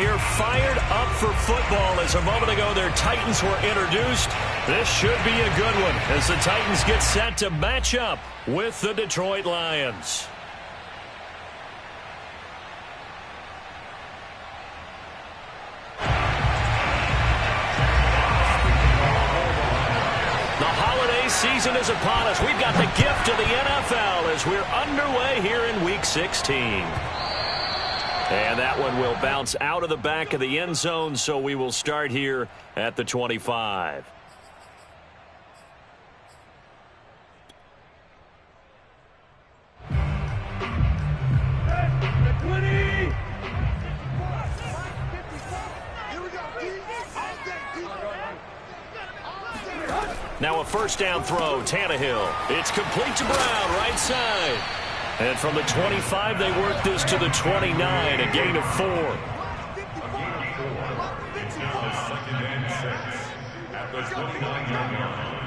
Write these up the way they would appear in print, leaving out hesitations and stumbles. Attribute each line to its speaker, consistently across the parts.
Speaker 1: here fired up for football as a moment ago their Titans were introduced. This should be a good one as the Titans get set to match up with the Detroit Lions. Season is upon us. We've got the gift of the NFL as we're underway here in Week 16. And that one will bounce out of the back of the end zone, so we will start here at the 25. Now a first down throw, Tannehill. It's complete to Brown, right side. And from the 25, they work this to the 29, a gain of 4.
Speaker 2: Second and 6 at the 29-yard line.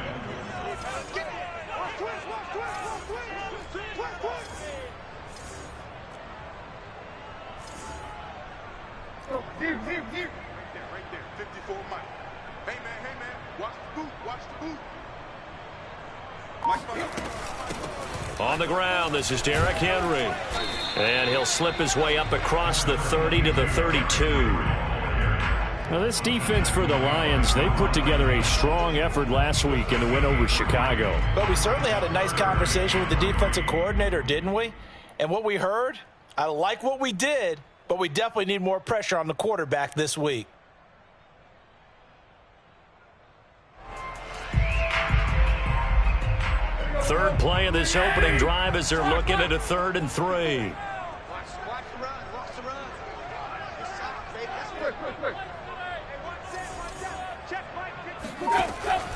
Speaker 3: Here. Right there, 54 Mike. Hey, man, watch the boot.
Speaker 1: On the ground, this is Derrick Henry. And he'll slip his way up across the 30 to the 32.
Speaker 4: Now, this defense for the Lions, they put together a strong effort last week in the win over Chicago.
Speaker 5: But we certainly had a nice conversation with the defensive coordinator, didn't we? And what we heard, I like what we did, but we definitely need more pressure on the quarterback this week.
Speaker 1: Third play of this opening drive as they're looking at a 3rd and 3.
Speaker 3: Watch the run. Watch the run.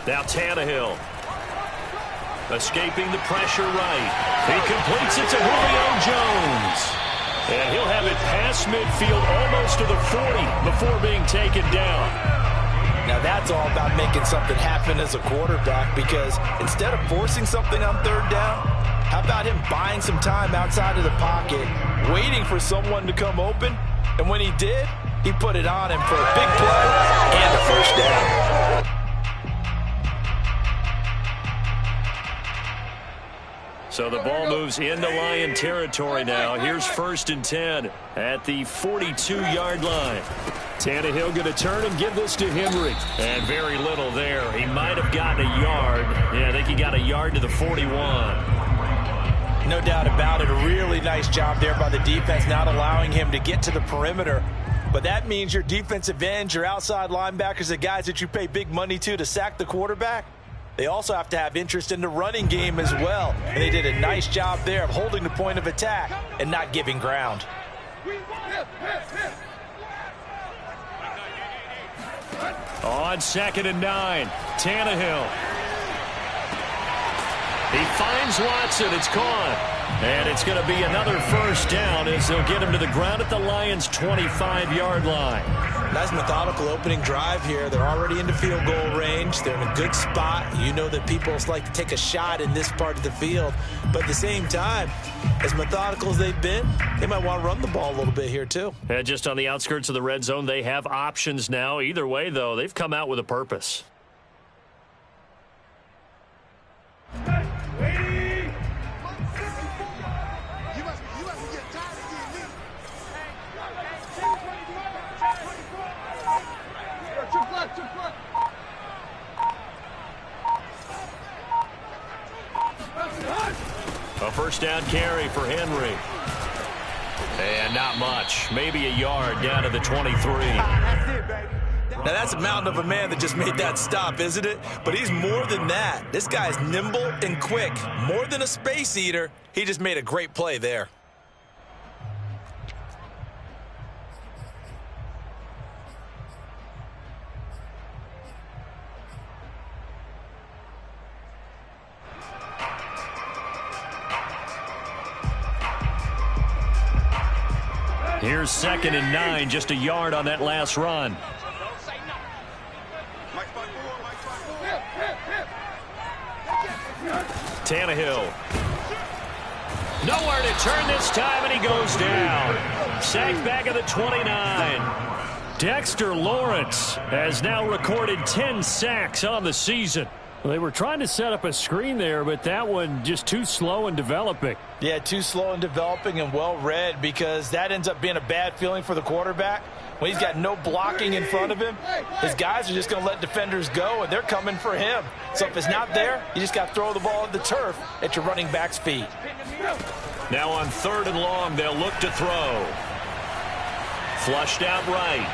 Speaker 1: Now Tannehill. Escaping the pressure right. He completes it to Julio Jones. And he'll have it past midfield almost to the 40 before being taken down.
Speaker 5: Now that's all about making something happen as a quarterback, because instead of forcing something on 3rd down, how about him buying some time outside of the pocket, waiting for someone to come open, and when he did, he put it on him for a big play and a first down.
Speaker 1: So the ball moves into Lion territory now. Here's 1st and 10 at the 42-yard line. Tannehill going to turn and give this to Henry. And very little there. He might have gotten a yard. Yeah, I think he got a yard to the 41.
Speaker 5: No doubt about it. A really nice job there by the defense, not allowing him to get to the perimeter. But that means your defensive ends, your outside linebackers, the guys that you pay big money to sack the quarterback, they also have to have interest in the running game as well. And they did a nice job there of holding the point of attack and not giving ground.
Speaker 1: On 2nd and 9, Tannehill. He finds Watson. It's caught. And it's going to be another first down as they'll get him to the ground at the Lions' 25-yard line.
Speaker 5: Nice methodical opening drive here. They're already into field goal range. They're in a good spot. You know that people like to take a shot in this part of the field. But at the same time, as methodical as they've been, they might want to run the ball a little bit here too.
Speaker 1: And just on the outskirts of the red zone, they have options now. Either way, though, they've come out with a purpose. A first down carry for Henry. And not much. Maybe a yard down to the 23.
Speaker 5: Now that's a mountain of a man that just made that stop, isn't it? But he's more than that. This guy's nimble and quick. More than a space eater. He just made a great play there.
Speaker 1: Here's 2nd and 9, just a yard on that last run. Tannehill. Nowhere to turn this time, and he goes down. Sacked back at the 29. Dexter Lawrence has now recorded 10 sacks on the season.
Speaker 4: Well, they were trying to set up a screen there, but that one just too slow in developing.
Speaker 5: Yeah, too slow in developing and well read, because that ends up being a bad feeling for the quarterback. When he's got no blocking in front of him, his guys are just going to let defenders go, and they're coming for him. So if it's not there, you just got to throw the ball at the turf at your running back's feet.
Speaker 1: Now on 3rd and long, they'll look to throw. Flushed out right.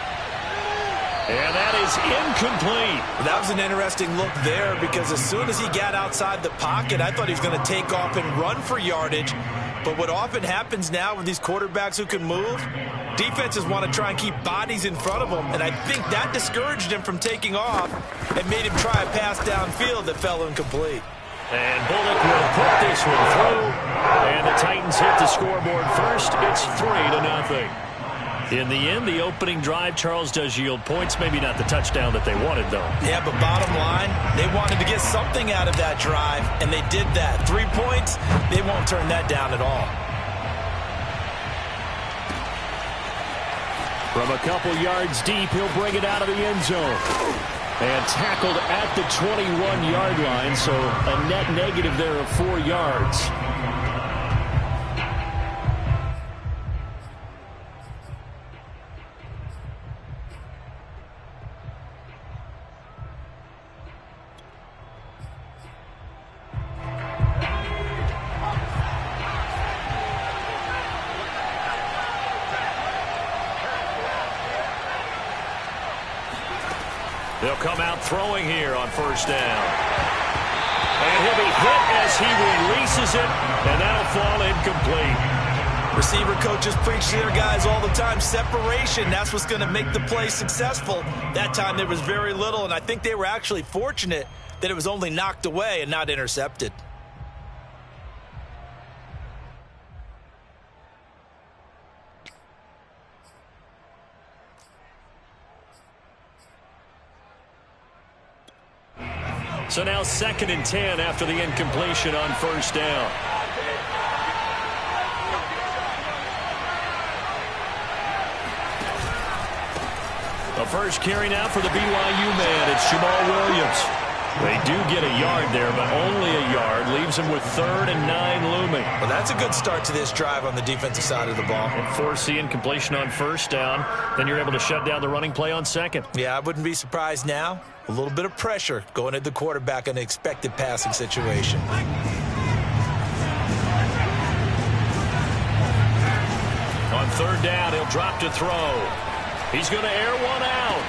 Speaker 1: And that is incomplete.
Speaker 5: That was an interesting look there, because as soon as he got outside the pocket, I thought he was going to take off and run for yardage. But what often happens now with these quarterbacks who can move, defenses want to try and keep bodies in front of them, and I think that discouraged him from taking off and made him try a pass downfield that fell incomplete.
Speaker 1: And Bullock will put this one through, and the Titans hit the scoreboard first. It's 3-0. In the end, the opening drive, Charles, does yield points. Maybe not the touchdown that they wanted, though.
Speaker 5: Yeah, but bottom line, they wanted to get something out of that drive, and they did that. 3 points, they won't turn that down at all.
Speaker 1: From a couple yards deep, he'll bring it out of the end zone. And tackled at the 21-yard line, so a net negative there of 4 yards. They'll come out throwing here on 1st down. And he'll be hit as he releases it, and that'll fall incomplete.
Speaker 5: Receiver coaches preach to their guys all the time. Separation, that's what's going to make the play successful. That time there was very little, and I think they were actually fortunate that it was only knocked away and not intercepted.
Speaker 1: So now 2nd and 10 after the incompletion on 1st down. The first carry now for the BYU man. It's Jamal Williams. They do get a yard there, but only a yard. Leaves them with 3rd and 9 looming.
Speaker 5: Well, that's a good start to this drive on the defensive side of the ball.
Speaker 1: Force the incompletion on 1st down. Then you're able to shut down the running play on 2nd.
Speaker 5: Yeah, I wouldn't be surprised now. A little bit of pressure going at the quarterback in an expected passing situation.
Speaker 1: On 3rd down, he'll drop to throw. He's going to air one out.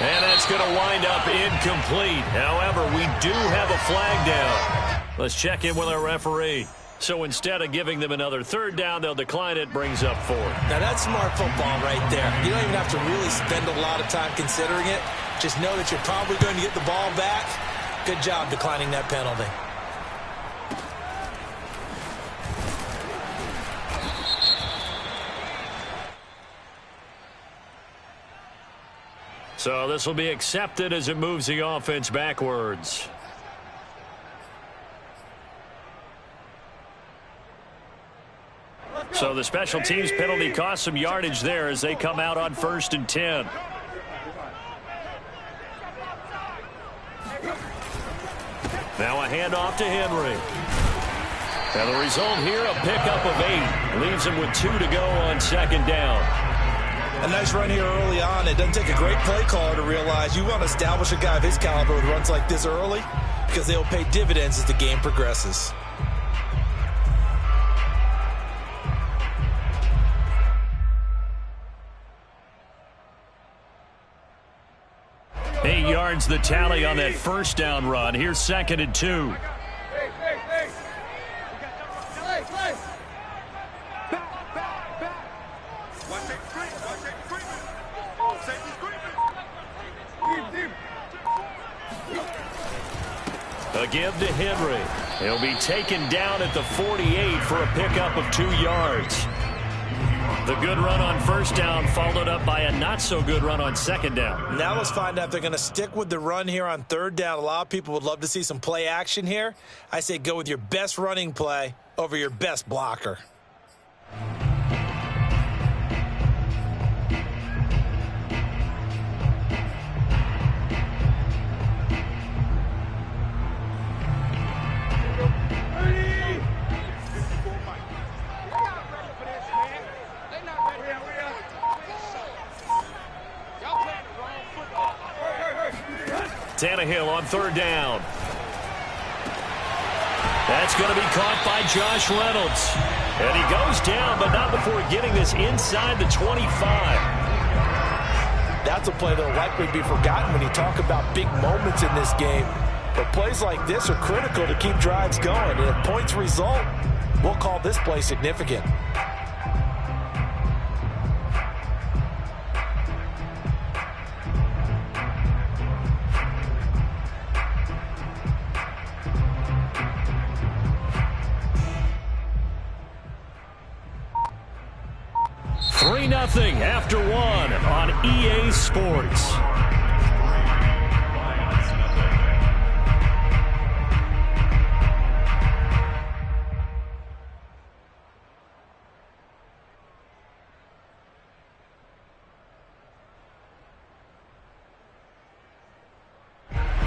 Speaker 1: And that's going to wind up incomplete. However, we do have a flag down. Let's check in with our referee. So instead of giving them another 3rd down, they'll decline it, brings up 4th.
Speaker 5: Now that's smart football right there. You don't even have to really spend a lot of time considering it. Just know that you're probably going to get the ball back. Good job declining that penalty.
Speaker 1: So this will be accepted as it moves the offense backwards. So the special teams penalty cost some yardage there as they come out on 1st and 10. Now a handoff to Henry. And the result here, a pickup of 8. Leaves him with 2 to go on 2nd down.
Speaker 5: A nice run here early on. It doesn't take a great play caller to realize you want to establish a guy of his caliber with runs like this early, because they'll pay dividends as the game progresses.
Speaker 1: Eight yards the tally on that 1st down run. Here's 2nd and 2. A give to Henry. He'll be taken down at the 48 for a pickup of 2 yards. The good run on 1st down followed up by a not-so-good run on 2nd down.
Speaker 5: Now let's find out if they're going to stick with the run here on 3rd down. A lot of people would love to see some play action here. I say go with your best running play over your best blocker.
Speaker 1: Tannehill on third down. That's going to be caught by Josh Reynolds. And he goes down, but not before getting this inside the 25.
Speaker 5: That's a play that will likely be forgotten when you talk about big moments in this game. But plays like this are critical to keep drives going. And if points result, we'll call this play significant.
Speaker 1: Nothing after one on EA Sports.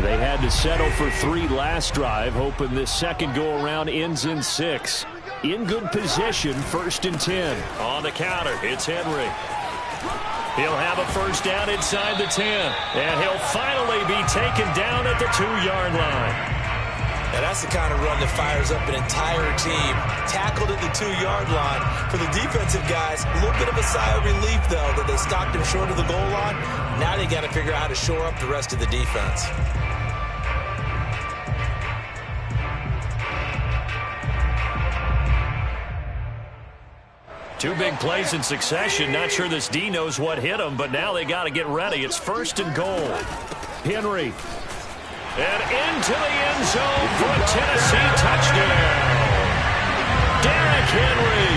Speaker 1: They had to settle for 3 last drive, hoping this second go-around ends in 6. In good position, 1st and 10. On the counter, it's Henry. He'll have a first down inside the 10. And he'll finally be taken down at the 2-yard line.
Speaker 5: Now that's the kind of run that fires up an entire team. Tackled at the 2-yard line. For the defensive guys, a little bit of a sigh of relief, though, that they stopped him short of the goal line. Now they got to figure out how to shore up the rest of the defense.
Speaker 1: Two big plays in succession. Not sure this D knows what hit him, but now they got to get ready. It's 1st and goal. Henry. And into the end zone for a Tennessee touchdown. Derrick Henry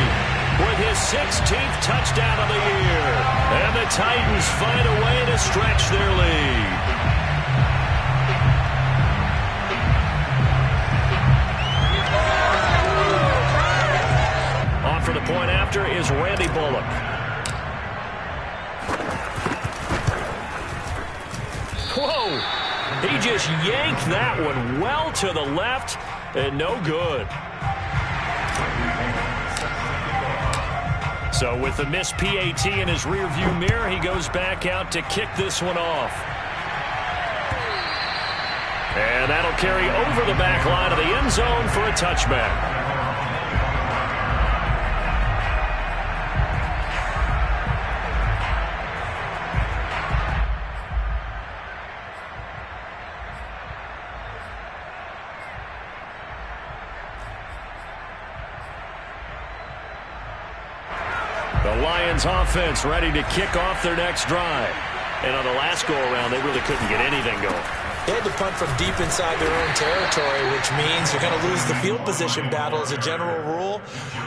Speaker 1: with his 16th touchdown of the year. And the Titans find a way to stretch their lead. For the point after is Randy Bullock. Whoa! He just yanked that one well to the left and no good. So with the missed PAT in his rearview mirror, he goes back out to kick this one off. And that'll carry over the back line of the end zone for a touchback. The Lions offense ready to kick off their next drive. And on the last go-around, they really couldn't get anything going.
Speaker 5: They had to punt from deep inside their own territory, which means you're going to lose the field position battle as a general rule.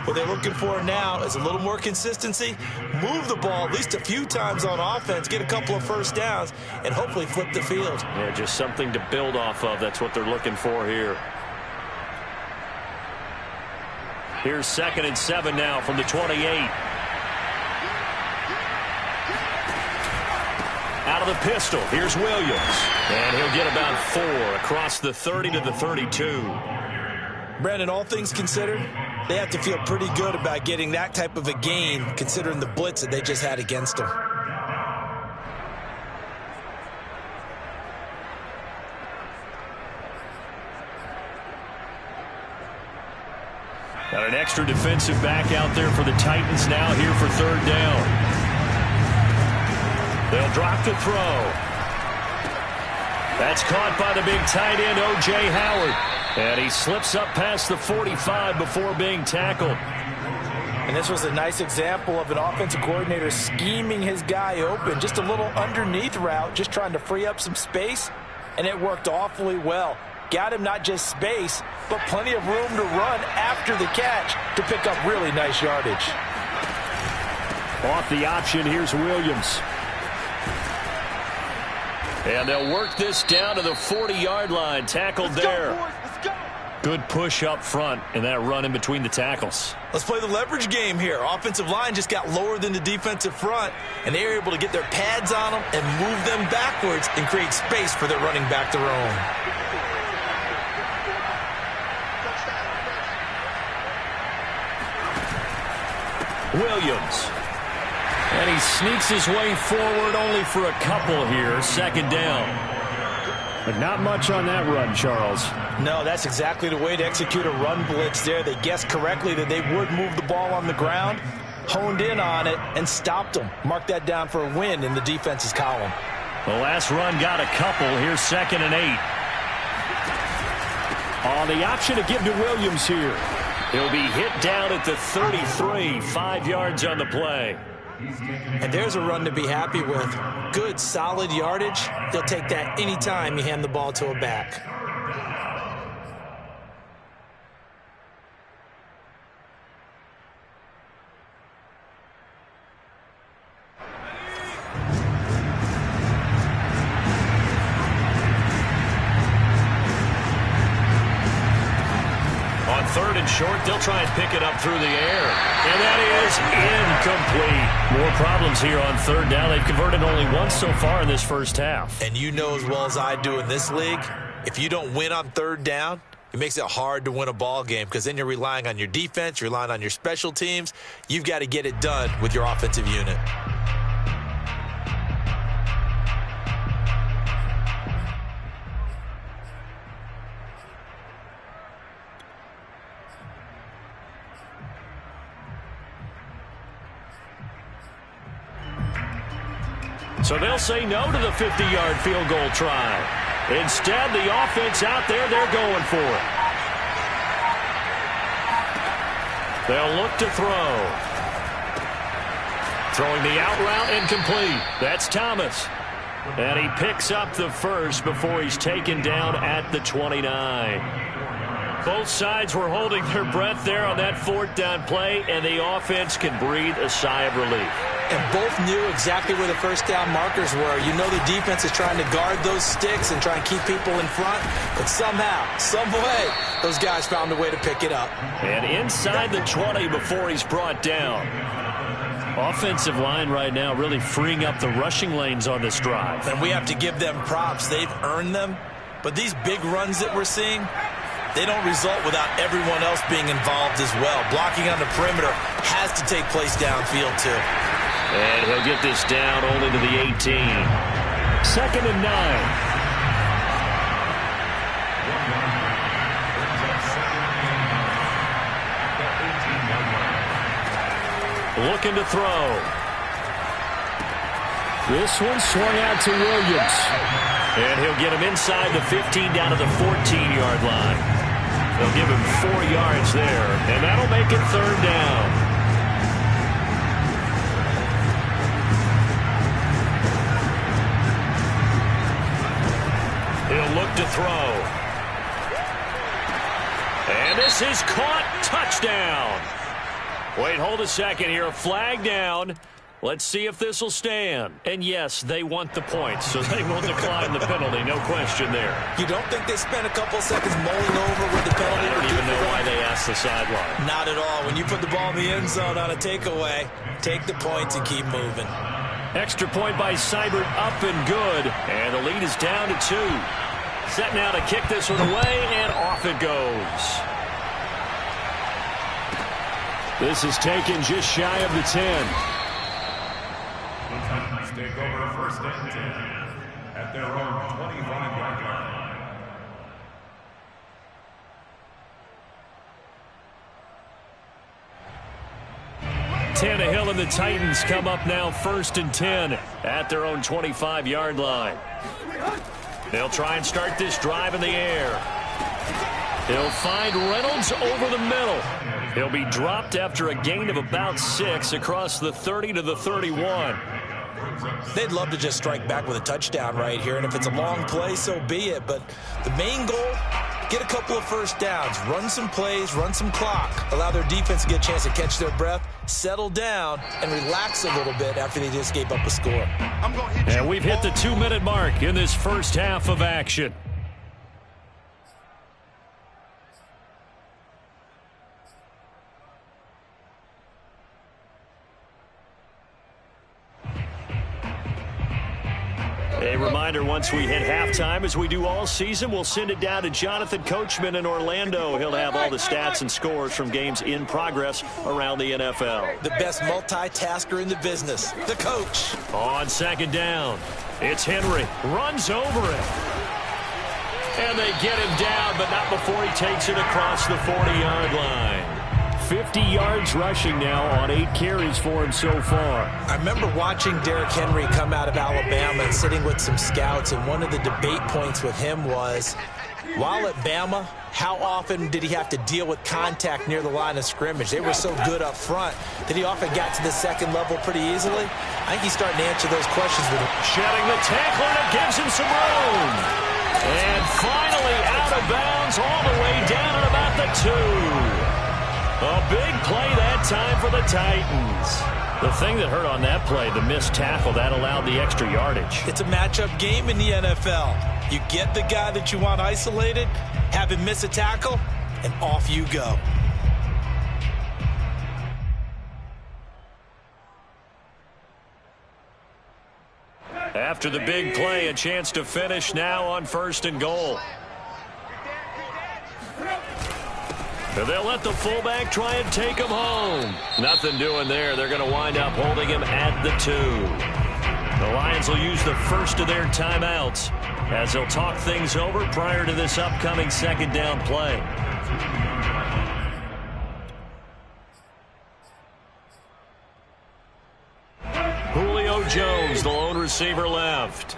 Speaker 5: What they're looking for now is a little more consistency, move the ball at least a few times on offense, get a couple of first downs, and hopefully flip the field.
Speaker 1: Yeah, just something to build off of. That's what they're looking for here. Here's 2nd and 7 now from the 28. Out of the pistol, here's Williams. And he'll get about 4 across the 30 to the 32.
Speaker 5: Brandon, all things considered, they have to feel pretty good about getting that type of a gain, considering the blitz that they just had against them.
Speaker 1: Got an extra defensive back out there for the Titans now here for 3rd down. They'll drop the throw. That's caught by the big tight end, O.J. Howard. And he slips up past the 45 before being tackled.
Speaker 5: And this was a nice example of an offensive coordinator scheming his guy open. Just a little underneath route, just trying to free up some space. And it worked awfully well. Got him not just space, but plenty of room to run after the catch to pick up really nice yardage.
Speaker 1: Off the option, here's Williams. And they'll work this down to the 40-yard line. Tackled there.
Speaker 3: Let's go.
Speaker 1: Good push up front and that run in between the tackles.
Speaker 5: Let's play the leverage game here. Offensive line just got lower than the defensive front, and they were able to get their pads on them and move them backwards and create space for their running back to roam.
Speaker 1: Williams. And he sneaks his way forward only for a couple here. 2nd down.
Speaker 4: But not much on that run, Charles.
Speaker 5: No, that's exactly the way to execute a run blitz there. They guessed correctly that they would move the ball on the ground, honed in on it, and stopped them. Mark that down for a win in the defense's column.
Speaker 1: The last run got a couple. Here's 2nd and 8.
Speaker 4: The option to give to Williams here.
Speaker 1: He'll be hit down at the 33, 5 yards on the play.
Speaker 5: And there's a run to be happy with. Good, solid yardage. He'll take that anytime you hand the ball to a back.
Speaker 1: On 3rd and short, they'll try and pick it up through the air. And that is incomplete. More problems here on 3rd down. They've converted only once so far in this first half.
Speaker 5: And you know as well as I do in this league, if you don't win on 3rd down, it makes it hard to win a ball game because then you're relying on your defense, you're relying on your special teams. You've got to get it done with your offensive unit.
Speaker 1: So they'll say no to the 50-yard field goal try. Instead, the offense out there, they're going for it. They'll look to throw. Throwing the out route incomplete. That's Thomas. And he picks up the first before he's taken down at the 29. Both sides were holding their breath there on that 4th down play, and the offense can breathe a sigh of relief.
Speaker 5: And both knew exactly where the first down markers were. You know the defense is trying to guard those sticks and try and keep people in front. But somehow, some way, those guys found a way to pick it up.
Speaker 1: And inside the 20 before he's brought down. Offensive line right now really freeing up the rushing lanes on this drive.
Speaker 5: And we have to give them props. They've earned them. But these big runs that we're seeing, they don't result without everyone else being involved as well. Blocking on the perimeter has to take place downfield too.
Speaker 1: And he'll get this down only to the 18.
Speaker 4: 2nd and 9.
Speaker 1: Looking to throw.
Speaker 4: This one swung out to Williams.
Speaker 1: And he'll get him inside the 15 down to the 14-yard line. They'll give him 4 yards there, and that'll make it 3rd down. He'll look to throw. And this is caught. Touchdown. Wait, hold a second here. Flag down. Let's see if this will stand. And yes, they want the points, so they will decline the penalty. No question there.
Speaker 5: You don't think they spent a couple seconds mulling over with the penalty?
Speaker 1: I don't even know why they asked the sideline.
Speaker 5: Not at all. When you put the ball in the end zone on a takeaway, take the points and keep moving.
Speaker 1: Extra point by Seibert, up and good. And the lead is down to 2. Set now to kick this one away, and off it goes.
Speaker 4: This is taken just shy of the 10.
Speaker 2: Take over 1st and 10 at their own 25-yard line.
Speaker 1: Tannehill and the Titans come up now 1st and 10 at their own 25-yard line. They'll try and start this drive in the air. He'll find Reynolds over the middle. He'll be dropped after a gain of about 6 across the 30 to the 31.
Speaker 5: They'd love to just strike back with a touchdown right here, and if it's a long play, so be it. But the main goal, get a couple of first downs, run some plays, run some clock, allow their defense to get a chance to catch their breath, settle down, and relax a little bit after they just gave up a score.
Speaker 1: And we've hit the 2-minute mark in this first half of action. A reminder, once we hit halftime, as we do all season, we'll send it down to Jonathan Coachman in Orlando. He'll have all the stats and scores from games in progress around the NFL.
Speaker 5: The best multitasker in the business, the coach.
Speaker 1: On 2nd down, it's Henry. Runs over it. And they get him down, but not before he takes it across the 40-yard line. 50 yards rushing now on 8 carries for him so far.
Speaker 5: I remember watching Derrick Henry come out of Alabama and sitting with some scouts, and one of the debate points with him was, while at Bama, how often did he have to deal with contact near the line of scrimmage? They were so good up front that he often got to the second level pretty easily. I think he's starting to answer those questions with him.
Speaker 1: Shedding the tackler, and it gives him some room. And finally out of bounds all the way down at about the 2. A big play that time for the Titans.
Speaker 4: The thing that hurt on that play, the missed tackle, that allowed the extra yardage.
Speaker 5: It's a matchup game in the NFL. You get the guy that you want isolated, have him miss a tackle, and off you go.
Speaker 1: After the big play, a chance to finish now on 1st and goal. They'll let the fullback try and take him home. Nothing doing there. They're going to wind up holding him at the 2. The Lions will use the first of their timeouts as they'll talk things over prior to this upcoming 2nd down play. Julio Jones, the lone receiver left.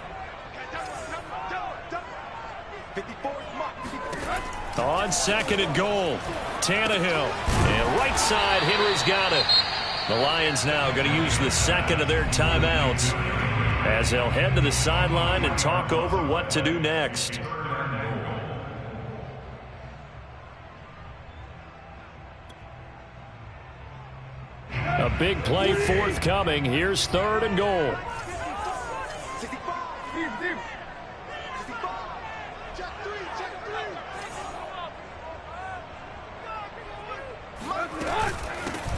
Speaker 1: On 2nd and goal, Tannehill. And right side, Henry's got it. The Lions now going to use the 2nd of their timeouts as they'll head to the sideline and talk over what to do next.
Speaker 4: A big play forthcoming. Here's 3rd and goal.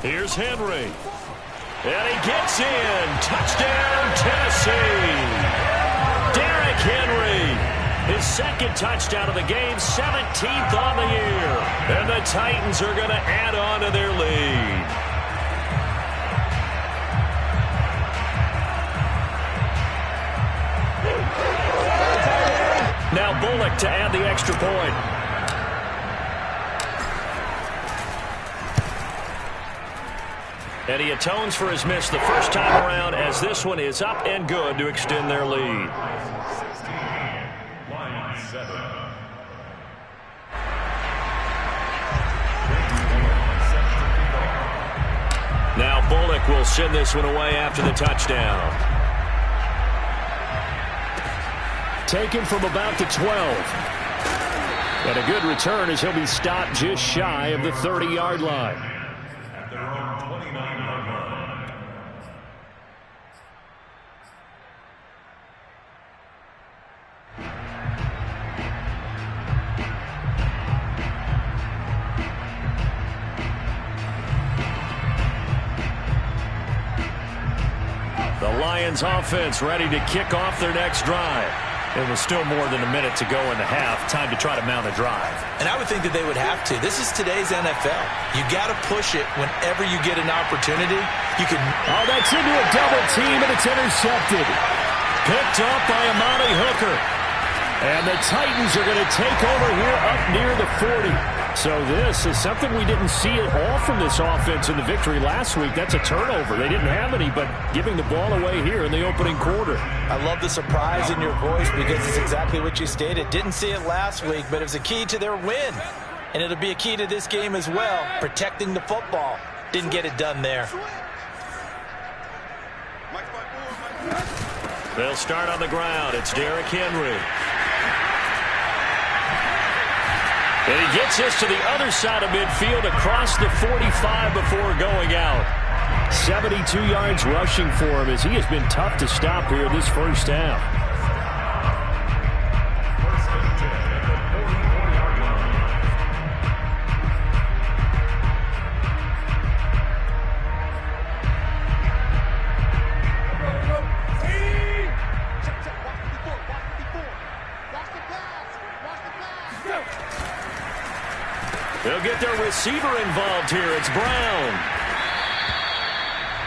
Speaker 1: Here's Henry. And he gets in. Touchdown, Tennessee. Derrick Henry. His 2nd touchdown of the game, 17th on the year. And the Titans are going to add on to their lead. Now Bullock to add the extra point. And he atones for his miss the first time around as this one is up and good to extend their lead. Now Bullock will send this one away after the touchdown.
Speaker 4: Taken from about the 12. And a good return as he'll be stopped just shy of the 30-yard line.
Speaker 1: The Lions offense ready to kick off their next drive. It was still more than a minute to go in the half. Time to try to mount a drive.
Speaker 5: And I would think that they would have to. This is today's NFL. You got to push it whenever you get an opportunity. You can.
Speaker 4: Oh, that's into a double team, and it's intercepted.
Speaker 1: Picked up by Amani Hooker.
Speaker 4: And the Titans are going to take over here up near the 40. So this is something we didn't see at all from this offense in the victory last week. That's a turnover. They didn't have any, but giving the ball away here in the opening quarter.
Speaker 5: I love the surprise in your voice because it's exactly what you stated. Didn't see it last week, but it was a key to their win. And it'll be a key to this game as well, protecting the football. Didn't get it done there.
Speaker 1: They'll start on the ground. It's Derrick Henry. And he gets this to the other side of midfield across the 45 before going out.
Speaker 4: 72 yards rushing for him as he has been tough to stop here this first half.
Speaker 1: They'll get their receiver involved here. It's Brown.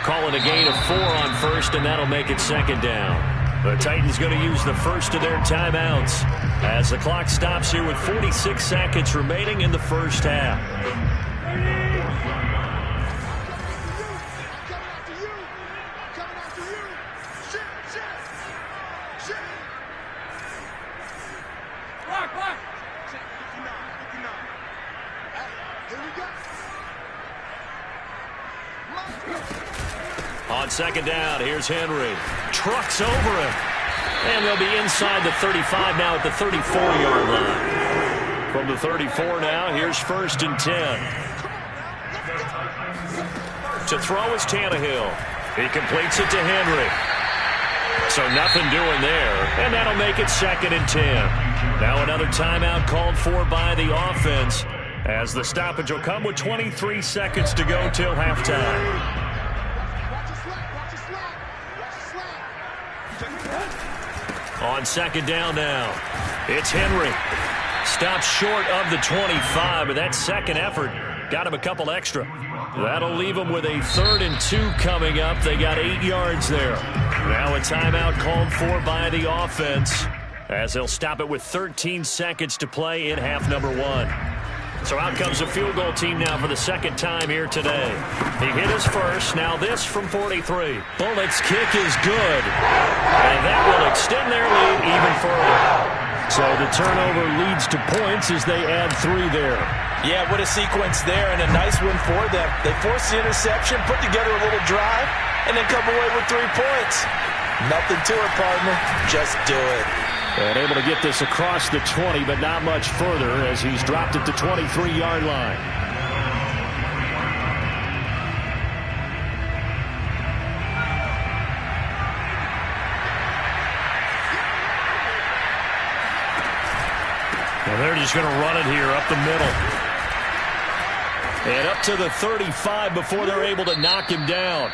Speaker 1: Calling a gain of 4 on first, and that'll make it 2nd down. The Titans going to use the first of their timeouts as the clock stops here with 46 seconds remaining in the first half. On second down, here's Henry. Trucks over him. And they'll be inside the 35 now at the 34-yard line. From the 34 now, here's 1st and 10. To throw is Tannehill. He completes it to Henry. So nothing doing there. And that'll make it 2nd and 10. Now another timeout called for by the offense, as the stoppage will come with 23 seconds to go till halftime. On second down now, it's Henry. Stops short of the 25, but that second effort got him a couple extra. That'll leave him with a 3rd and 2 coming up. They got 8 yards there. Now a timeout called for by the offense, as they'll stop it with 13 seconds to play in half number 1. So out comes a field goal team now for the second time here today. He hit his first. Now this from 43. Bullock's kick is good. And that will extend their lead even further. So the turnover leads to points as they add 3 there.
Speaker 5: Yeah, what a sequence there, and a nice win for them. They forced the interception, put together a little drive, and then come away with 3 points. Nothing to it, partner. Just do it.
Speaker 4: And able to get this across the 20, but not much further, as he's dropped it to 23-yard line.
Speaker 1: Well, they're just going to run it here up the middle. And up to the 35 before they're able to knock him down.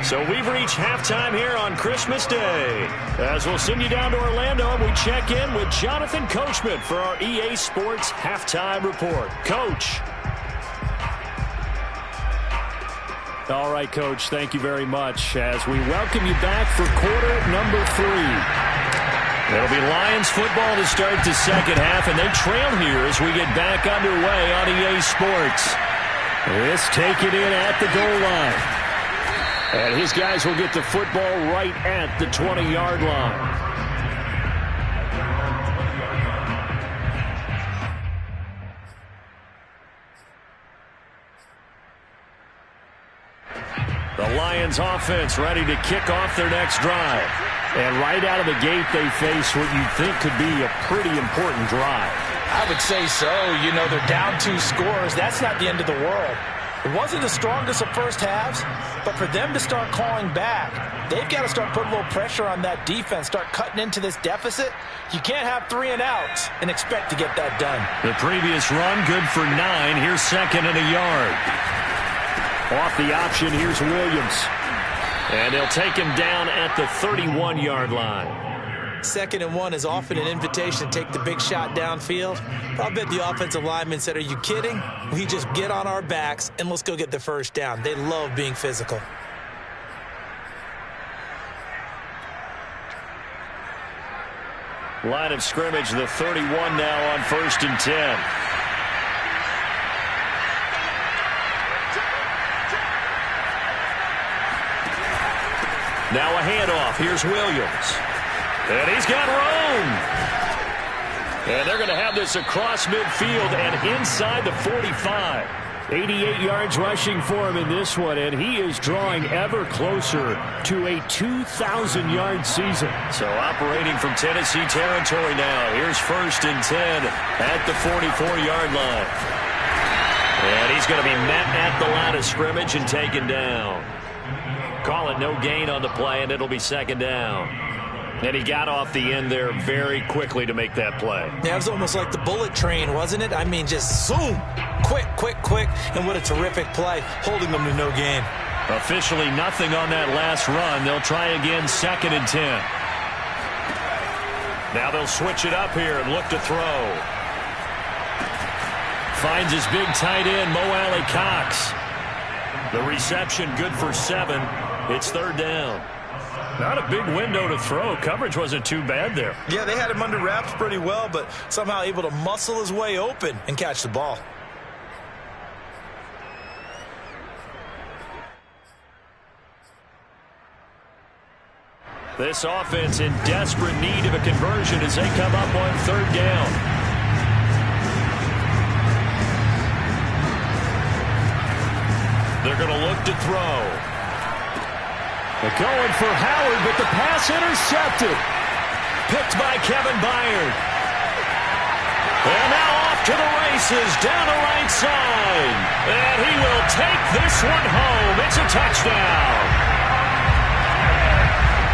Speaker 1: So we've reached halftime here on Christmas Day, as we'll send you down to Orlando and we check in with Jonathan Coachman for our EA Sports Halftime Report. Coach.
Speaker 4: All right, Coach, thank you very much, as we welcome you back for quarter number 3.
Speaker 1: It'll be Lions football to start the second half, and they trail here as we get back underway on EA Sports.
Speaker 4: This take it in at the goal line. And his guys will get the football right at the 20-yard line.
Speaker 1: The Lions offense ready to kick off their next drive.
Speaker 4: And right out of the gate, they face what you think could be a pretty important drive.
Speaker 5: I would say so. You know, they're down 2 scores. That's not the end of the world. It wasn't the strongest of first halves, but for them to start clawing back, they've got to start putting a little pressure on that defense, start cutting into this deficit. You can't have 3 and outs and expect to get that done.
Speaker 1: The previous run, good for 9. Here's 2nd and a yard.
Speaker 4: Off the option, here's Williams.
Speaker 1: And they'll take him down at the 31-yard line.
Speaker 5: 2nd and 1 is often an invitation to take the big shot downfield. But I bet the offensive lineman said, are you kidding? We just get on our backs and let's go get the first down. They love being physical.
Speaker 1: Line of scrimmage, the 31 now on 1st and 10. Now a handoff. Here's Williams. And he's got room. And they're going to have this across midfield and inside the 45.
Speaker 4: 88 yards rushing for him in this one, and he is drawing ever closer to a 2,000-yard season.
Speaker 1: So operating from Tennessee territory now. Here's 1st and 10 at the 44-yard line. And he's going to be met at the line of scrimmage and taken down. Call it no gain on the play, and it'll be 2nd down. And he got off the end there very quickly to make that play.
Speaker 5: Yeah, it was almost like the bullet train, wasn't it? I mean, just zoom. Quick, quick, quick. And what a terrific play, holding them to no gain.
Speaker 1: Officially nothing on that last run. They'll try again, 2nd and 10. Now they'll switch it up here and look to throw. Finds his big tight end, Mo Alley-Cox. The reception good for 7. It's 3rd down.
Speaker 4: Not a big window to throw. Coverage wasn't too bad there.
Speaker 5: Yeah, they had him under wraps pretty well, but somehow able to muscle his way open and catch the ball.
Speaker 1: This offense in desperate need of a conversion as they come up on third down. They're going to look to throw.
Speaker 4: They're going for Howard, but the pass intercepted.
Speaker 1: Picked by Kevin Byard. And now off to the races, down the right side. And he will take this one home. It's a touchdown.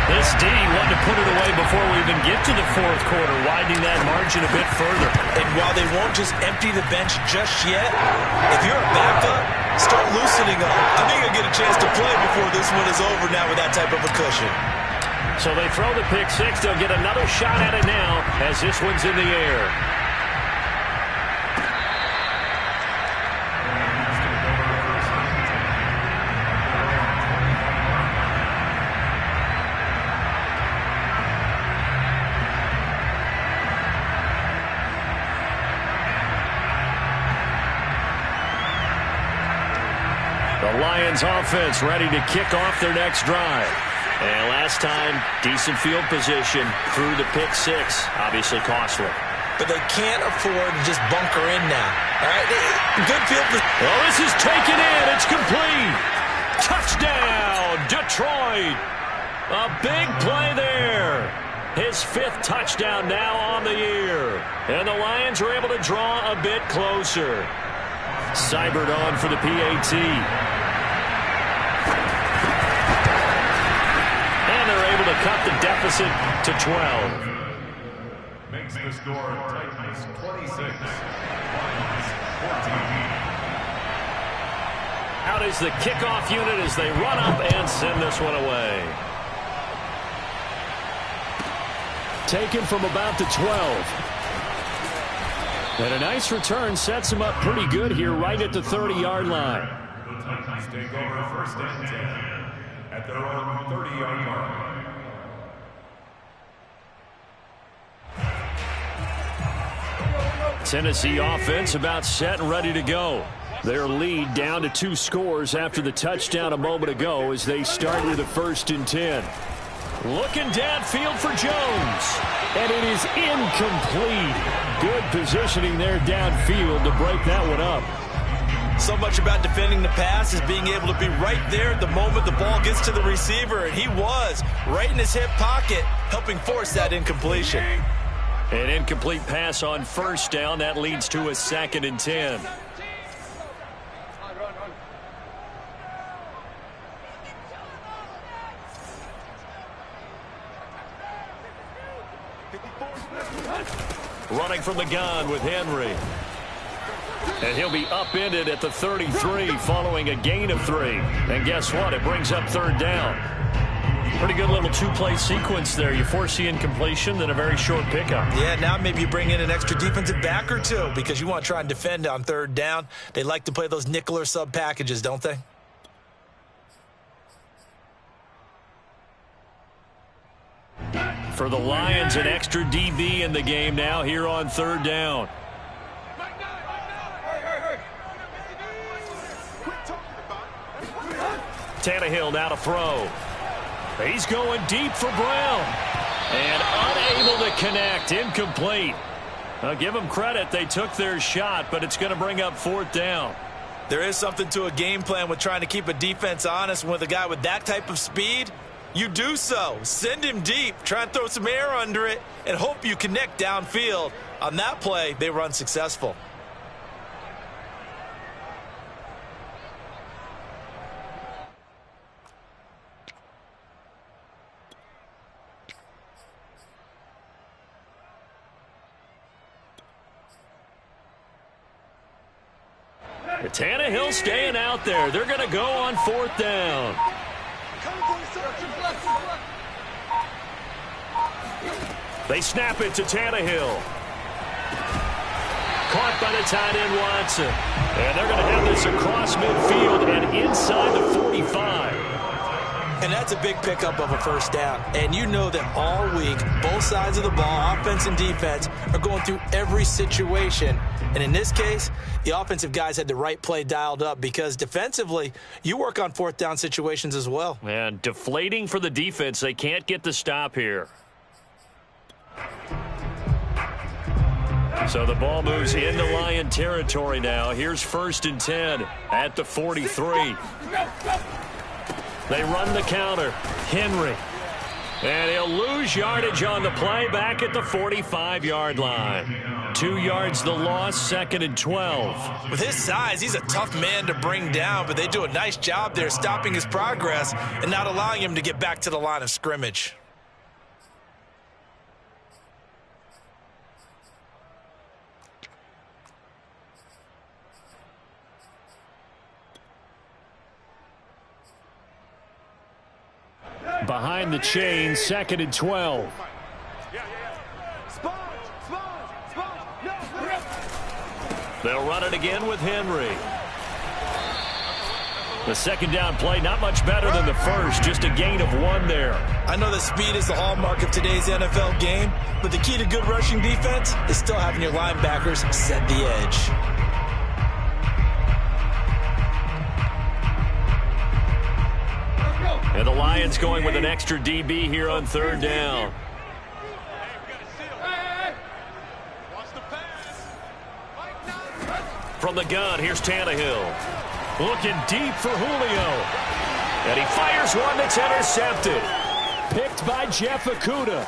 Speaker 1: This D wanted to put it away before we even get to the fourth quarter, widening that margin a bit further.
Speaker 5: And while they won't just empty the bench just yet, if you're a backup, start loosening up. I think you'll get a chance to play before this one is over now with that type of a cushion.
Speaker 1: So they throw the pick six. They'll get another shot at it now as this one's in the air. The Lions offense ready to kick off their next drive. And last time, decent field position through the pick six. Obviously costly.
Speaker 5: But they can't afford to just bunker in now. All right, good field position.
Speaker 1: Well, this is taken in. It's complete. Touchdown, Detroit. A big play there. His fifth touchdown now on the year. And the Lions are able to draw a bit closer. Seibert on for the PAT. And they're able to cut the deficit to 12.
Speaker 2: Makes the score Titans 26, Lions 14.
Speaker 1: Out is the kickoff unit as they run up and send this one away.
Speaker 4: Taken from about the 12. And a nice return sets him up pretty good here right at the 30-yard line.
Speaker 2: The Titans take over first and 10 at their own 30-yard line.
Speaker 1: Tennessee offense about set and ready to go. Their lead down to 2 scores after the touchdown a moment ago as they start with a 1st and 10. Looking downfield for Jones. And it is incomplete. Good positioning there downfield to break that one up.
Speaker 5: So much about defending the pass is being able to be right there at the moment the ball gets to the receiver. And he was right in his hip pocket, helping force that incompletion.
Speaker 1: An incomplete pass on 1st down. That leads to a 2nd and 10. Running from the gun with Henry. And he'll be upended at the 33 following a gain of 3. And guess what? It brings up 3rd down. Pretty good little 2-play sequence there. You force the incompletion, then a very short pickup.
Speaker 5: Yeah, now maybe you bring in an extra defensive back or 2 because you want to try and defend on 3rd down. They like to play those nickel or sub packages, don't they?
Speaker 1: For the Lions, an extra DB in the game now here on 3rd down. Tannehill now to throw. He's going deep for Brown. And unable to connect. Incomplete. I'll give them credit. They took their shot, but it's going to bring up 4th down.
Speaker 5: There is something to a game plan with trying to keep a defense honest. With a guy with that type of speed, you do so. Send him deep. Try and throw some air under it and hope you connect downfield. On that play, they were unsuccessful.
Speaker 1: Tannehill staying out there. They're going to go on 4th down. They snap it to Tannehill. Caught by the tight end Watson. And they're going to have this across midfield and inside the 45.
Speaker 5: And that's a big pickup of a first down. And you know that all week, both sides of the ball, offense and defense, are going through every situation. And in this case, the offensive guys had the right play dialed up because defensively, you work on fourth down situations as well.
Speaker 1: And deflating for the defense. They can't get the stop here. So the ball moves into Lion territory now. Here's 1st and 10 at the 43. They run the counter. Henry. And he'll lose yardage on the play back at the 45-yard line. 2 yards the loss, 2nd and 12.
Speaker 5: With his size, he's a tough man to bring down, but they do a nice job there stopping his progress and not allowing him to get back to the line of scrimmage.
Speaker 4: Behind the chain, 2nd and 12.
Speaker 1: They'll run it again with Henry. The second down play, not much better than the first, just a gain of 1 there.
Speaker 5: I know that speed is the hallmark of today's NFL game, but the key to good rushing defense is still having your linebackers set the edge.
Speaker 1: And the Lions going with an extra DB here on 3rd down. From the gun, here's Tannehill. Looking deep for Julio. And he fires one that's intercepted.
Speaker 4: Picked by Jeff Okudah.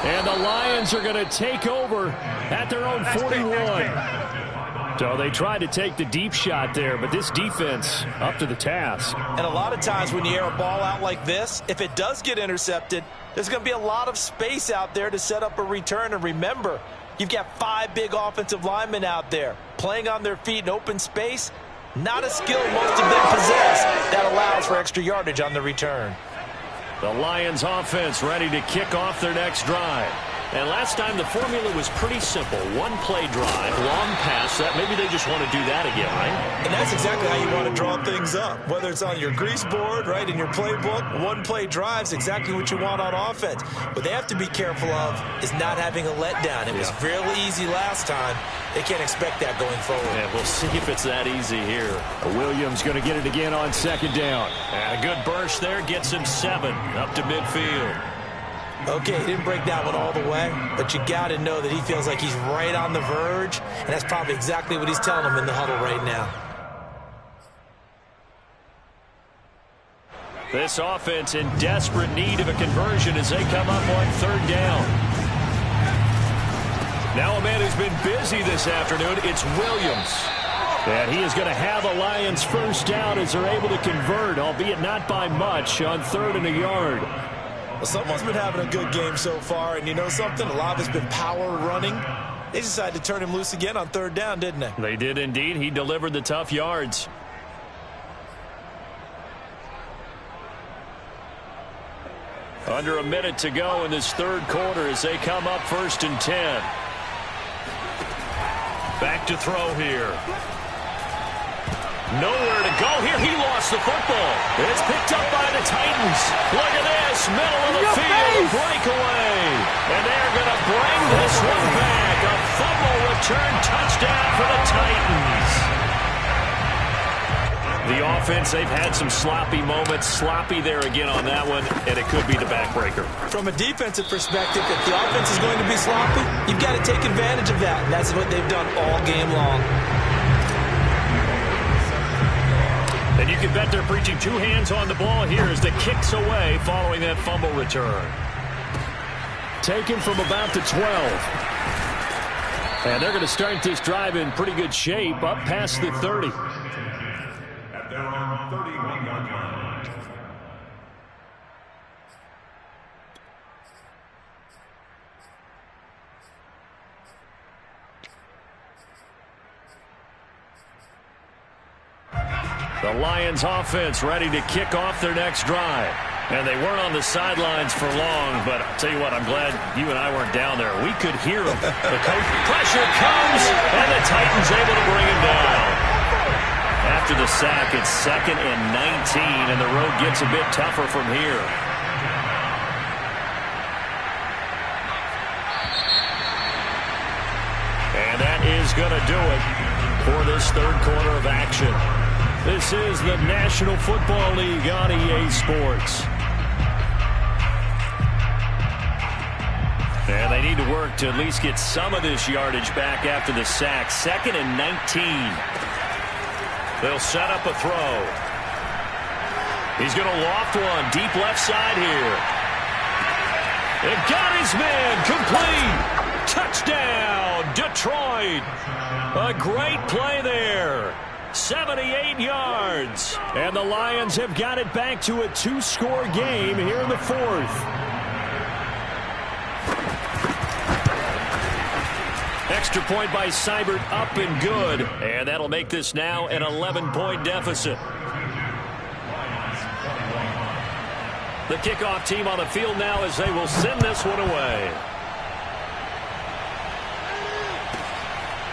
Speaker 4: And the Lions are going to take over at their own 41. So they tried to take the deep shot there, but this defense up to the task.
Speaker 5: And a lot of times when you air a ball out like this, if it does get intercepted, there's going to be a lot of space out there to set up a return. And remember, you've got 5 big offensive linemen out there playing on their feet in open space. Not a skill most of them possess that allows for extra yardage on the return.
Speaker 1: The Lions offense ready to kick off their next drive. And last time the formula was pretty simple. 1 play drive, long pass. That maybe they just want to do that again, right?
Speaker 5: And that's exactly how you want to draw things up. Whether it's on your grease board, right, in your playbook, 1 play drive is exactly what you want on offense. What they have to be careful of is not having a letdown. It was really easy last time. They can't expect that going forward.
Speaker 1: Yeah, we'll see if it's that easy here.
Speaker 4: Williams going to get it again on 2nd down.
Speaker 1: And a good burst there gets him 7 up to midfield.
Speaker 5: Okay, he didn't break that one all the way, but you got to know that he feels like he's right on the verge, and that's probably exactly what he's telling him in the huddle right now.
Speaker 1: This offense in desperate need of a conversion as they come up on 3rd down. Now a man who's been busy this afternoon, it's Williams. And he is going to have a Lions first down as they're able to convert, albeit not by much, on 3rd and a yard.
Speaker 5: Well, someone's been having a good game so far, and you know something? A lot of it's been power running. They decided to turn him loose again on 3rd down, didn't they?
Speaker 1: They did indeed. He delivered the tough yards. Under a minute to go in this 3rd quarter as they come up 1st and 10. Back to throw here. Nowhere to go here. He lost the football. It's picked up by the Titans. Look at this. Middle of the field. Breakaway. And they're going to bring this one back. A fumble return touchdown for the Titans. The offense, they've had some sloppy moments. Sloppy there again on that one, and it could be the backbreaker.
Speaker 5: From a defensive perspective, if the offense is going to be sloppy, you've got to take advantage of that. And that's what they've done all game long.
Speaker 1: And you can bet they're preaching 2 hands on the ball here as the kicks away following that fumble return.
Speaker 4: Taken from about the 12. And they're going to start this drive in pretty good shape up past the 30.
Speaker 2: At their own 31-yard line.
Speaker 1: The Lions offense ready to kick off their next drive. And they weren't on the sidelines for long, but I'll tell you what, I'm glad you and I weren't down there. We could hear them. The coach, pressure comes, and the Titans able to bring him down. After the sack, it's 2nd and 19, and the road gets a bit tougher from here. And that is going to do it for this third quarter of action. This is the National Football League on EA Sports. And they need to work to at least get some of this yardage back after the sack. 2nd and 19. They'll set up a throw. He's going to loft one deep left side here. It got his man complete. Touchdown, Detroit. A great play there. 78 yards. And the Lions have got it back to a 2-score game here in the 4th. Extra point by Seibert, up and good. And that'll make this now an 11-point deficit. The kickoff team on the field now as they will send this one away.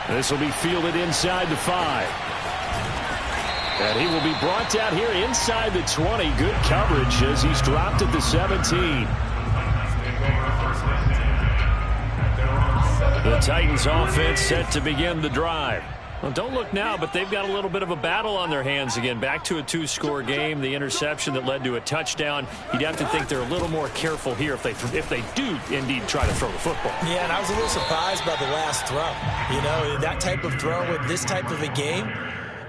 Speaker 1: This will be fielded inside the 5. And he will be brought down here inside the 20. Good coverage as he's dropped at the 17. The Titans offense set to begin the drive. Well, don't look now, but they've got a little bit of a battle on their hands again. Back to a 2-score game. The interception that led to a touchdown. You'd have to think they're a little more careful here if they do indeed try to throw the football.
Speaker 5: Yeah, and I was a little surprised by the last throw. You know, that type of throw with this type of a game,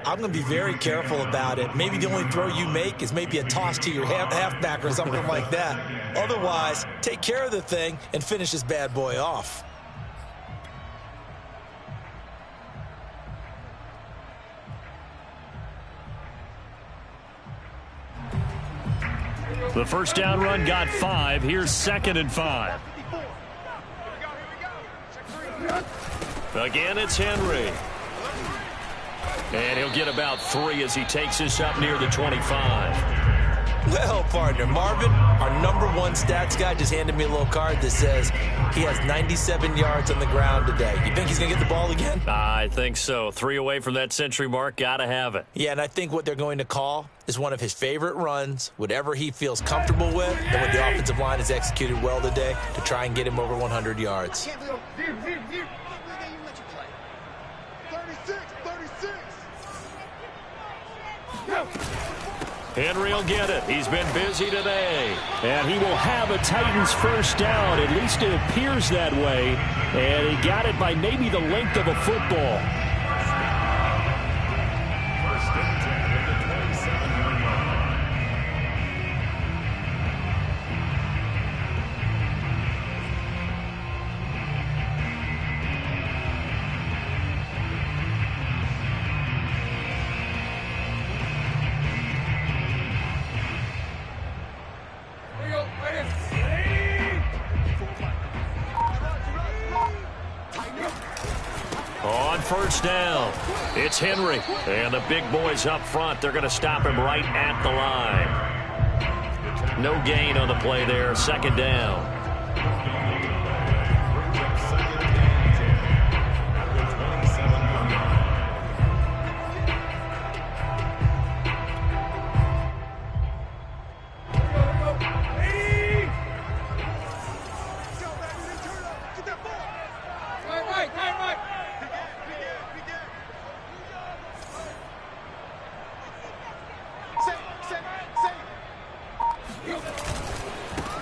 Speaker 5: I'm going to be very careful about it. Maybe the only throw you make is maybe a toss to your halfback or something like that. Otherwise, take care of the thing and finish this bad boy off.
Speaker 1: The first down run got 5. Here's 2nd and 5. Again, it's Henry. And he'll get about 3 as he takes this up near the 25.
Speaker 5: Well, partner, Marvin, our #1 stats guy, just handed me a little card that says he has 97 yards on the ground today. You think he's going to get the ball again?
Speaker 1: I think so. 3 away from that century mark. Got to have it.
Speaker 5: Yeah, and I think what they're going to call is one of his favorite runs, whatever he feels comfortable with, and what the offensive line has executed well today to try and get him over 100 yards.
Speaker 3: 36.
Speaker 1: Henry will get it. He's been busy today. And he will have a Titans first down. At least it appears that way. And he got it by maybe the length of a football.
Speaker 2: First and 10 at the 27-yard line.
Speaker 1: On first down, it's Henry. And the big boys up front, they're going to stop him right at the line. No gain on the play there. 2nd down.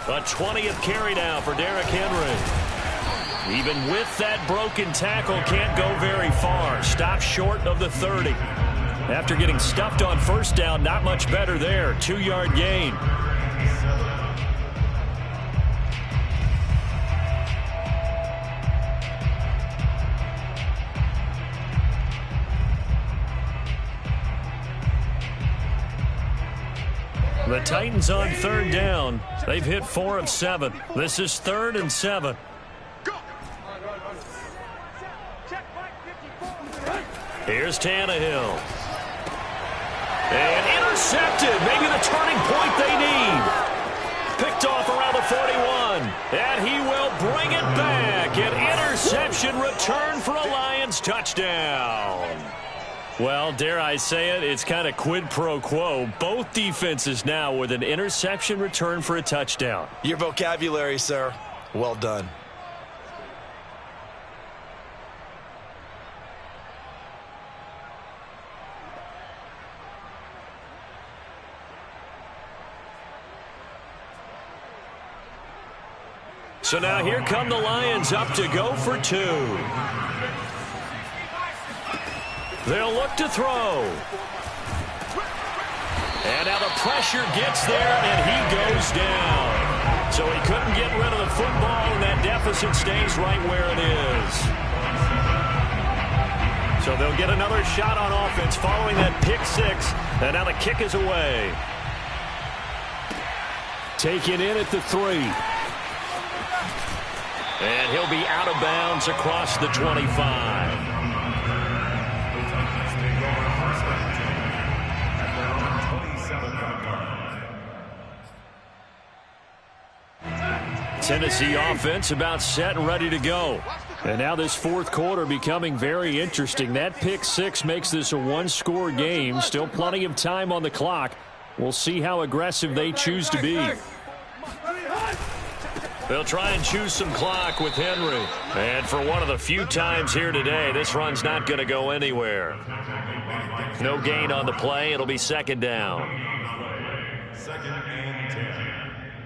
Speaker 1: A 20th carry now for Derrick Henry. Even with that broken tackle, can't go very far. Stopped short of the 30. After getting stuffed on first down, not much better there. 2-yard gain. The Titans on 3rd down. They've hit 4 of 7. This is 3rd and 7. Here's Tannehill. And intercepted. Maybe the turning point they need. Picked off around the 41. And he will bring it back. An interception return for a Lions touchdown. Well, dare I say it, it's kind of quid pro quo. Both defenses now with an interception return for a touchdown.
Speaker 5: Your vocabulary, sir. Well done.
Speaker 1: So now here come the Lions up to go for 2. They'll look to throw. And now the pressure gets there, and he goes down. So he couldn't get rid of the football, and that deficit stays right where it is. So they'll get another shot on offense following that pick 6, and now the kick is away.
Speaker 4: Taken in at the 3.
Speaker 1: And he'll be out of bounds across the 25. Tennessee offense about set and ready to go.
Speaker 4: And now this fourth quarter becoming very interesting. That pick 6 makes this a one-score game. Still plenty of time on the clock. We'll see how aggressive they choose to be.
Speaker 1: They'll try and choose some clock with Henry. And for one of the few times here today, this run's not going to go anywhere. No gain on the play. It'll be second down.
Speaker 2: 2nd and 10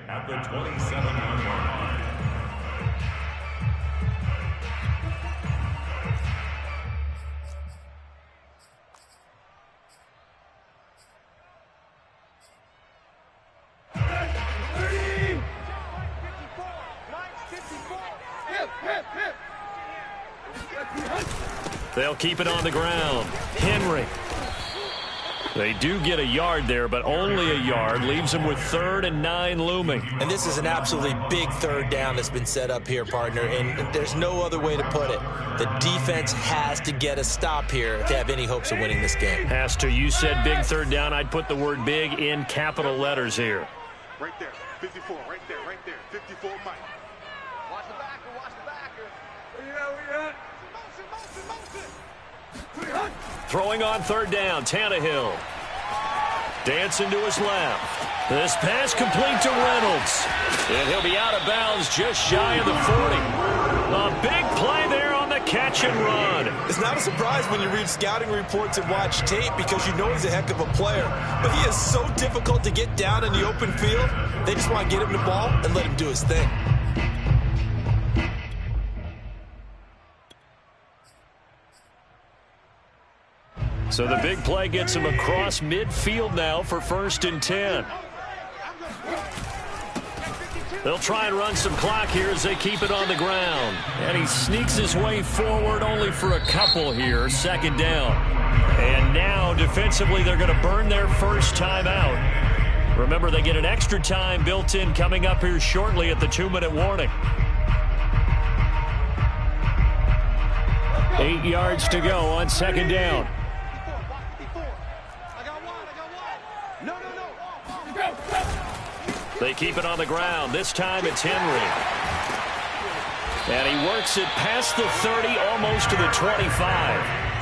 Speaker 2: at the 27-yard line.
Speaker 1: They'll keep it on the ground. Henry. They do get a yard there, but only a yard. Leaves them with 3rd and 9 looming.
Speaker 5: And this is an absolutely big third down that's been set up here, partner, and there's no other way to put it. The defense has to get a stop here if they have any hopes of winning this game.
Speaker 1: Has to. You said big third down. I'd put the word big in capital letters here.
Speaker 3: Right there, 54, right there, 54 Mike. Watch the backer, watch the backer. Motion.
Speaker 1: Throwing on third down, Tannehill. Dancing to his left. This pass complete to Reynolds. And he'll be out of bounds just shy of the 40. A big play there on the catch and run.
Speaker 5: It's not a surprise when you read scouting reports and watch tape because you know he's a heck of a player. But he is so difficult to get down in the open field. They just want to get him the ball and let him do his thing.
Speaker 1: So the big play gets him across midfield now for 1st and 10. They'll try and run some clock here as they keep it on the ground. And he sneaks his way forward only for a couple here. 2nd down. And now defensively they're going to burn their first time out. Remember, they get an extra time built in coming up here shortly at the 2-minute warning.
Speaker 4: 8 yards to go on 2nd down.
Speaker 1: They keep it on the ground. This time it's Henry. And he works it past the 30, almost to the 25.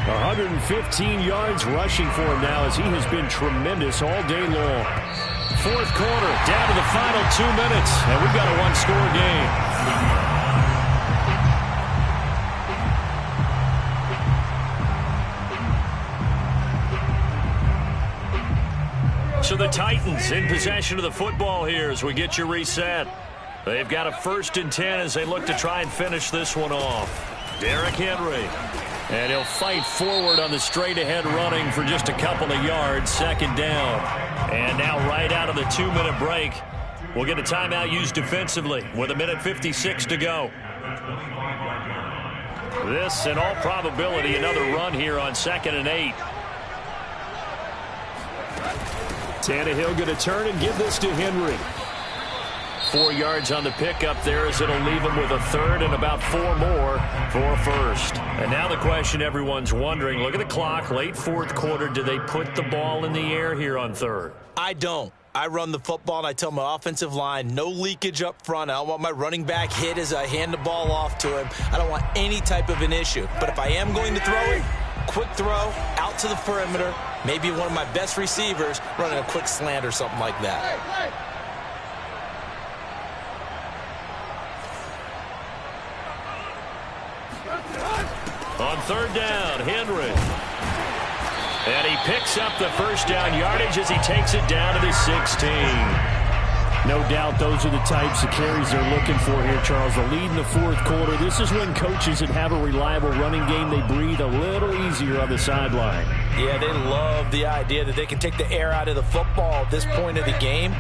Speaker 4: 115 yards rushing for him now as he has been tremendous all day long.
Speaker 1: Fourth quarter, down to the final 2 minutes, and we've got a one-score game. So the Titans in possession of the football here as we get you reset. They've got a 1st and 10 as they look to try and finish this one off. Derrick Henry. And he'll fight forward on the straight-ahead running for just a couple of yards. 2nd down. And now right out of the 2-minute break, we'll get a timeout used defensively with 1:56 to go. This, in all probability, another run here on 2nd and 8.
Speaker 4: Tannehill going to turn and give this to Henry.
Speaker 1: 4 yards on the pickup there as it'll leave him with a 3rd and about 4 more for a 1st. And now the question everyone's wondering, look at the clock, late 4th quarter, do they put the ball in the air here on 3rd?
Speaker 5: I don't. I run the football and I tell my offensive line, no leakage up front. I don't want my running back hit as I hand the ball off to him. I don't want any type of an issue. But if I am going to throw it, quick throw, out out to the perimeter, maybe one of my best receivers running a quick slant or something like that.
Speaker 1: On third down, Henry. And he picks up the first down yardage as he takes it down to the 16.
Speaker 4: No doubt those are the types of carries they're looking for here, Charles. The lead in the fourth quarter. This is when coaches that have a reliable running game, they breathe a little easier on the sideline.
Speaker 5: Yeah, they love the idea that they can take the air out of the football at this point of the game.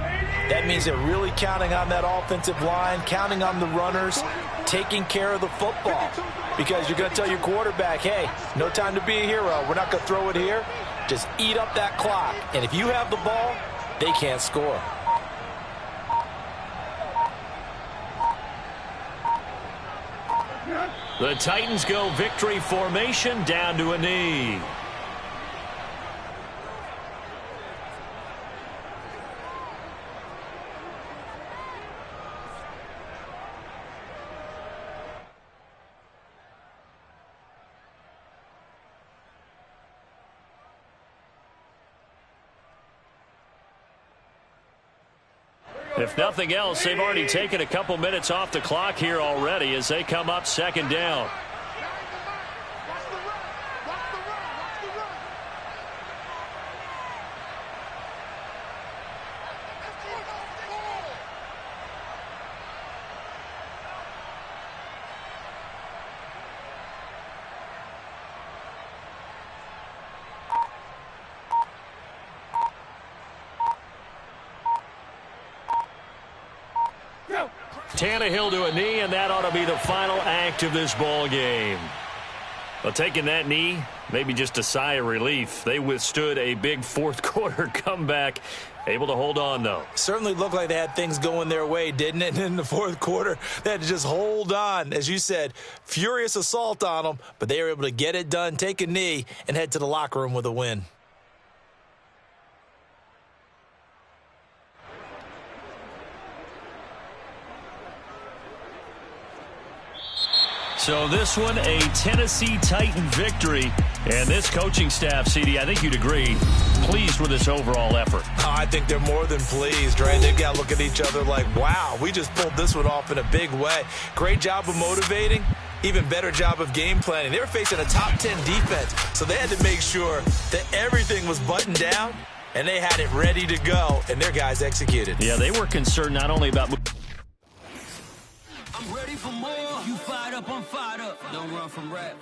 Speaker 5: That means they're really counting on that offensive line, counting on the runners, taking care of the football. Because you're going to tell your quarterback, hey, no time to be a hero. We're not going to throw it here. Just eat up that clock. And if you have the ball, they can't score.
Speaker 1: The Titans go victory formation down to a knee. If nothing else, they've already taken a couple minutes off the clock here already as they come up second down. Tannehill to a knee, and that ought to be the final act of this ball game. Well, taking that knee, maybe just a sigh of relief. They withstood a big fourth quarter comeback, able to hold on, though.
Speaker 5: Certainly looked like they had things going their way, didn't it? And in the fourth quarter, they had to just hold on. As you said, furious assault on them, but they were able to get it done, take a knee, and head to the locker room with a win.
Speaker 1: So this one, a Tennessee Titan victory. And this coaching staff, CD, I think you'd agree, pleased with this overall effort.
Speaker 5: Oh, I think they're more than pleased, right? They've got to look at each other like, wow, we just pulled this one off in a big way. Great job of motivating. Even better job of game planning. They were facing a top 10 defense, so they had to make sure that everything was buttoned down, and they had it ready to go, and their guys executed.
Speaker 1: Yeah, they were concerned not only about...
Speaker 6: I'm ready for more. You fired up, I'm fired up. Don't run from rap.